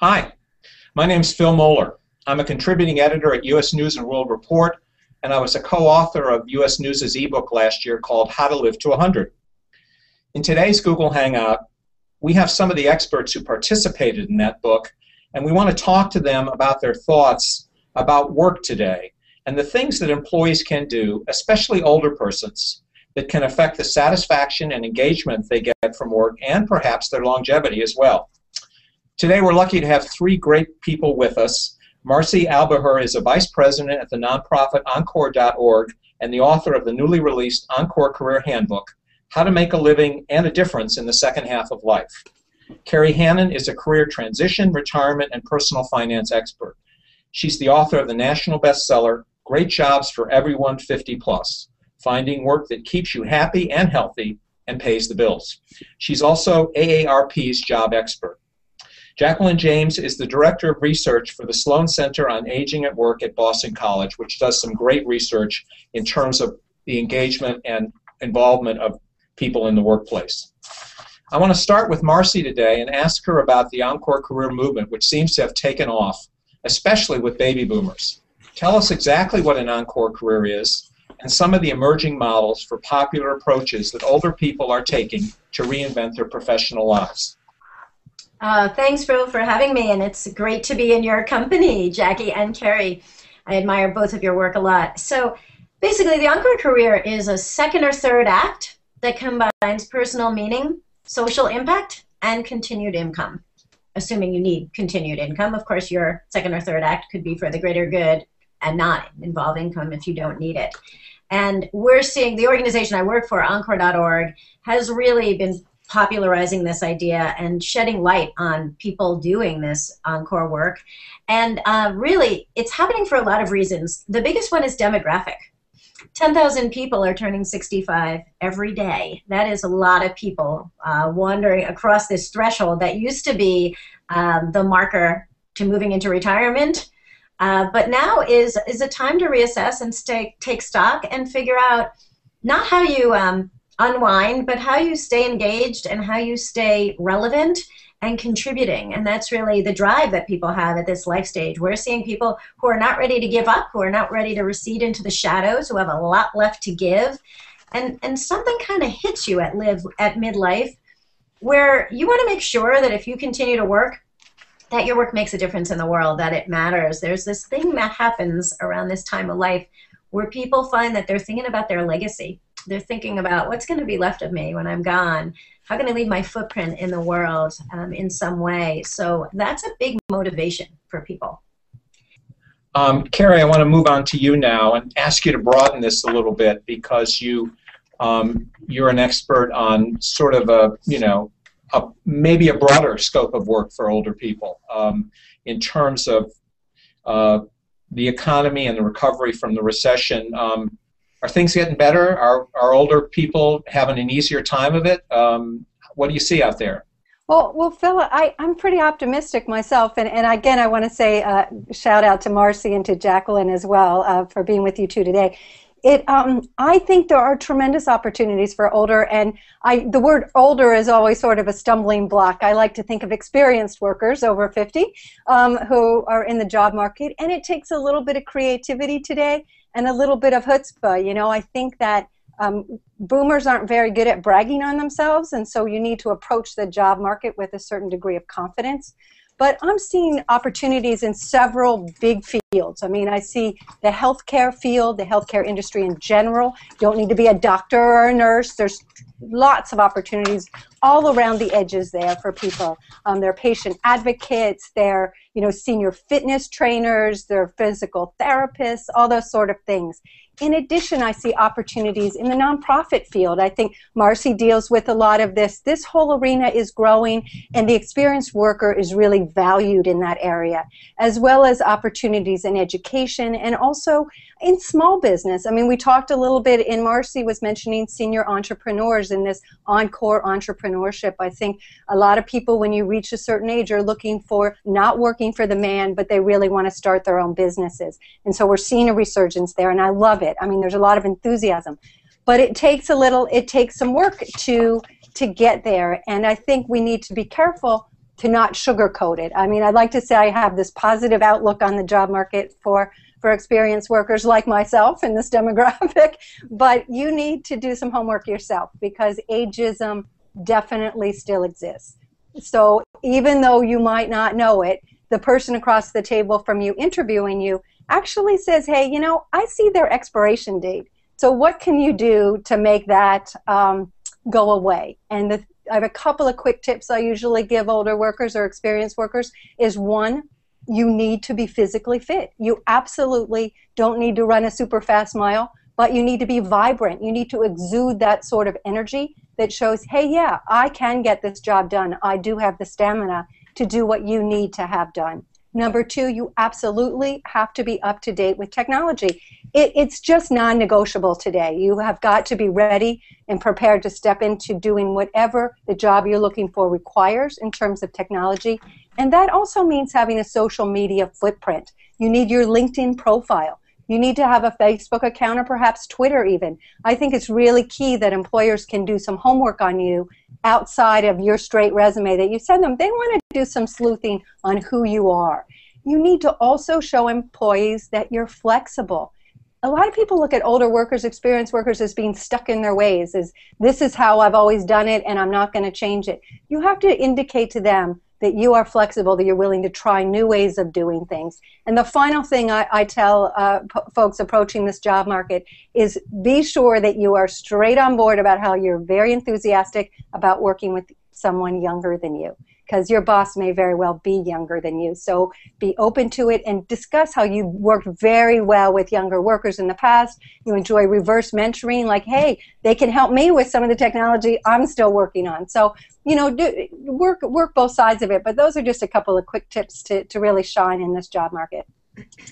Hi, my name's Phil Moeller. I'm a contributing editor at U.S. News and World Report, and I was a co-author of U.S. News' ebook last year called How to Live to 100. In today's Google Hangout, we have some of the experts who participated in that book, and we want to talk to them about their thoughts about work today and the things that employees can do, especially older persons, that can affect the satisfaction and engagement they get from work and perhaps their longevity as well. Today we're lucky to have three great people with us. Marci Alboher is a vice president at the nonprofit encore.org and the author of the newly released Encore Career Handbook, How to Make a Living and a Difference in the Second Half of Life. Kerry Hannon is a career transition, retirement, and personal finance expert. She's the author of the national bestseller, Great Jobs for Everyone 50 Plus, Finding Work That Keeps You Happy and Healthy and Pays the Bills. She's also AARP's job expert. Jacquelyn James is the Director of Research for the Sloan Center on Aging at Work at Boston College, which does some great research in terms of the engagement and involvement of people in the workplace. I want to start with Marci today and ask her about the Encore career movement, which seems to have taken off, especially with baby boomers. Tell us exactly what an Encore career is and some of the emerging models for popular approaches that older people are taking to reinvent their professional lives. Thanks, Phil, for having me, and it's great to be in your company, Jackie and Kerry. I admire both of your work a lot. So basically, the Encore career is a second or third act that combines personal meaning, social impact, and continued income. Assuming you need continued income, of course, your second or third act could be for the greater good and not involve income if you don't need it. And we're seeing the organization I work for, encore.org, has really been popularizing this idea and shedding light on people doing this encore work. And really, it's happening for a lot of reasons. The biggest one is demographic. 10,000 people are turning 65 every day. That is a lot of people wandering across this threshold that used to be the marker to moving into retirement. But now is a time to reassess and take stock and figure out not how you unwind, but how you stay engaged and how you stay relevant and contributing. And that's really the drive that people have at this life stage. We're seeing people who are not ready to give up, who are not ready to recede into the shadows, who have a lot left to give. And something kind of hits you at midlife where you want to make sure that if you continue to work, that your work makes a difference in the world, that it matters. There's this thing that happens around this time of life where people find that they're thinking about their legacy. They're thinking about what's going to be left of me when I'm gone. How can I leave my footprint in the world in some way? So that's a big motivation for people. Kerry, I want to move on to you now and ask you to broaden this a little bit because you're an expert on sort of maybe a broader scope of work for older people in terms of the economy and the recovery from the recession. Are things getting better? Are older people having an easier time of it? What do you see out there? Well, Phil, I'm pretty optimistic myself, and again, I want to say shout out to Marci and to Jacquelyn as well for being with you two today. I think there are tremendous opportunities for older, and the word older is always sort of a stumbling block. I like to think of experienced workers over 50 who are in the job market, and it takes a little bit of creativity today and a little bit of chutzpah. You know, I think that boomers aren't very good at bragging on themselves, and so you need to approach the job market with a certain degree of confidence. But I'm seeing opportunities in several big fields. I mean, I see the healthcare field, the healthcare industry in general. You don't need to be a doctor or a nurse. There's lots of opportunities all around the edges there for people. They're patient advocates, they're senior fitness trainers, they're physical therapists, all those sort of things. In addition, I see opportunities in the nonprofit field. I think Marci deals with a lot of this. This whole arena is growing, and the experienced worker is really valued in that area, as well as opportunities in education and also in small business. I mean, we talked a little bit, and Marci was mentioning senior entrepreneurs in this encore entrepreneurship. I think a lot of people, when you reach a certain age, are looking for not working for the man, but they really want to start their own businesses. And so we're seeing a resurgence there, and I love it. I mean, there's a lot of enthusiasm. But it takes some work to get there. And I think we need to be careful to not sugarcoat it. I mean, I'd like to say I have this positive outlook on the job market for experienced workers like myself in this demographic, but you need to do some homework yourself because ageism definitely still exists. So even though you might not know it, the person across the table from you interviewing you actually says, hey, you know, I see their expiration date. So what can you do to make that go away? And I have a couple of quick tips I usually give older workers or experienced workers is one, you need to be physically fit. You absolutely don't need to run a super fast mile, but you need to be vibrant. You need to exude that sort of energy that shows, hey, yeah, I can get this job done. I do have the stamina to do what you need to have done. Number two, you absolutely have to be up to date with technology. It's just non-negotiable today. You have got to be ready and prepared to step into doing whatever the job you're looking for requires in terms of technology. And that also means having a social media footprint. You need your LinkedIn profile. You need to have a Facebook account or perhaps Twitter even. I think it's really key that employers can do some homework on you outside of your straight resume that you send them. They want to do some sleuthing on who you are. You need to also show employees that you're flexible. A lot of people look at older workers, experienced workers as being stuck in their ways, as this is how I've always done it and I'm not going to change it. You have to indicate to them that you are flexible, that you're willing to try new ways of doing things. And the final thing I tell folks approaching this job market is be sure that you are straight on board about how you're very enthusiastic about working with someone younger than you, because your boss may very well be younger than you. So be open to it and discuss how you worked very well with younger workers in the past. You enjoy reverse mentoring, like, hey, they can help me with some of the technology I'm still working on. So, you know, work both sides of it. But those are just a couple of quick tips to really shine in this job market.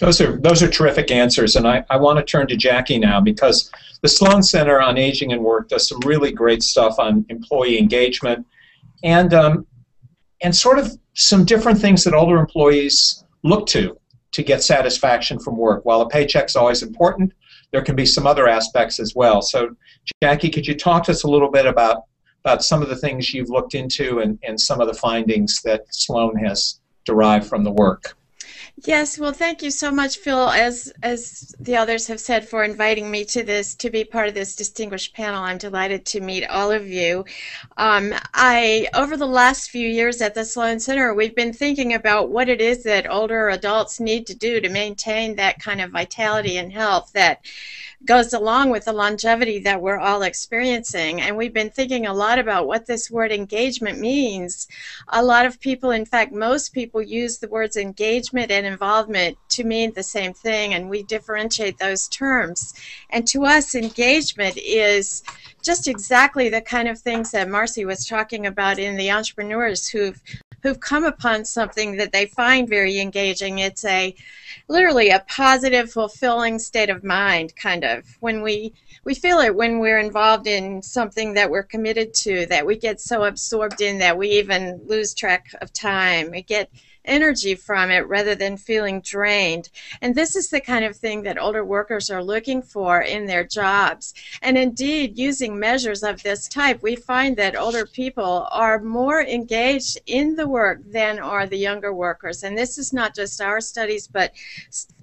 Those are terrific answers, and I want to turn to Jackie now because the Sloan Center on Aging and Work does some really great stuff on employee engagement and sort of some different things that older employees look to get satisfaction from work. While a paycheck's always important, there can be some other aspects as well. So, Jackie, could you talk to us a little bit about some of the things you've looked into and some of the findings that Sloan has derived from the work? Yes, well, thank you so much, Phil, as the others have said, for inviting me to be part of this distinguished panel. I'm delighted to meet all of you. Over the last few years at the Sloan Center, we've been thinking about what it is that older adults need to do to maintain that kind of vitality and health that goes along with the longevity that we're all experiencing. And we've been thinking a lot about what this word engagement means. A lot of people, in fact, most people use the words engagement and involvement to mean the same thing, and we differentiate those terms. And to us, engagement is just exactly the kind of things that Marci was talking about in the entrepreneurs who've come upon something that they find very engaging. It's literally a positive, fulfilling state of mind, kind of. When we feel it when we're involved in something that we're committed to, that we get so absorbed in that we even lose track of time. We get energy from it rather than feeling drained. And this is the kind of thing that older workers are looking for in their jobs. And indeed, using measures of this type, we find that older people are more engaged in the work than are the younger workers. And this is not just our studies, but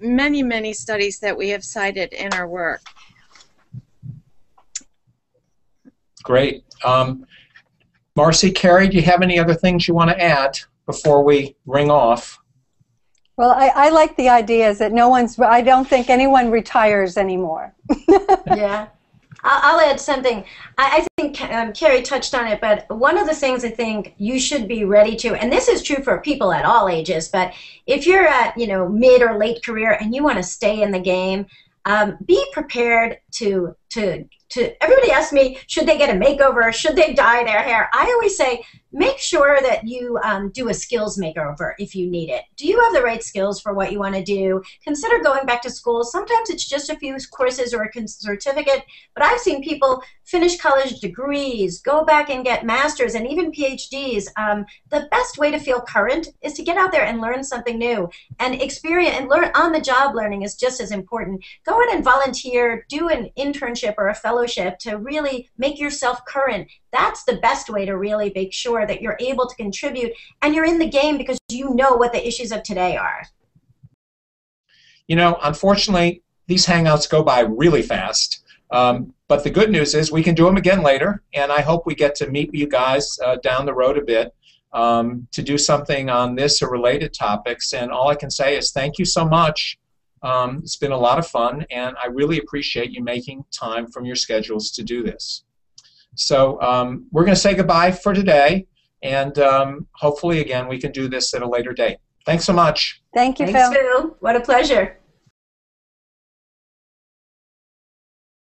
many, many studies that we have cited in our work. Great. Marci, Kerry, do you have any other things you want to add before we ring off? Well, I like the idea is that I don't think anyone retires anymore. Yeah. I'll add something. I think Kerry touched on it, but one of the things I think you should be ready to, and this is true for people at all ages, but if you're at, mid or late career and you want to stay in the game, be prepared to everybody asks me, should they get a makeover? Should they dye their hair? I always say, make sure that you do a skills makeover if you need it. Do you have the right skills for what you want to do? Consider going back to school. Sometimes it's just a few courses or a certificate, but I've seen people finish college degrees, go back and get masters and even PhDs. The best way to feel current is to get out there and learn something new. And experience and learn on the job learning is just as important. Go in and volunteer, do an internship or a fellowship to really make yourself current That's the best way to really make sure that you're able to contribute and you're in the game because you know what the issues of today are. You know, unfortunately, these Hangouts go by really fast. But the good news is we can do them again later, and I hope we get to meet you guys down the road a bit to do something on this or related topics. And all I can say is thank you so much. It's been a lot of fun, and I really appreciate you making time from your schedules to do this. So we're going to say goodbye for today, and hopefully, again, we can do this at a later date. Thanks so much. Thank you, Thanks, Phil. Phil. What a pleasure.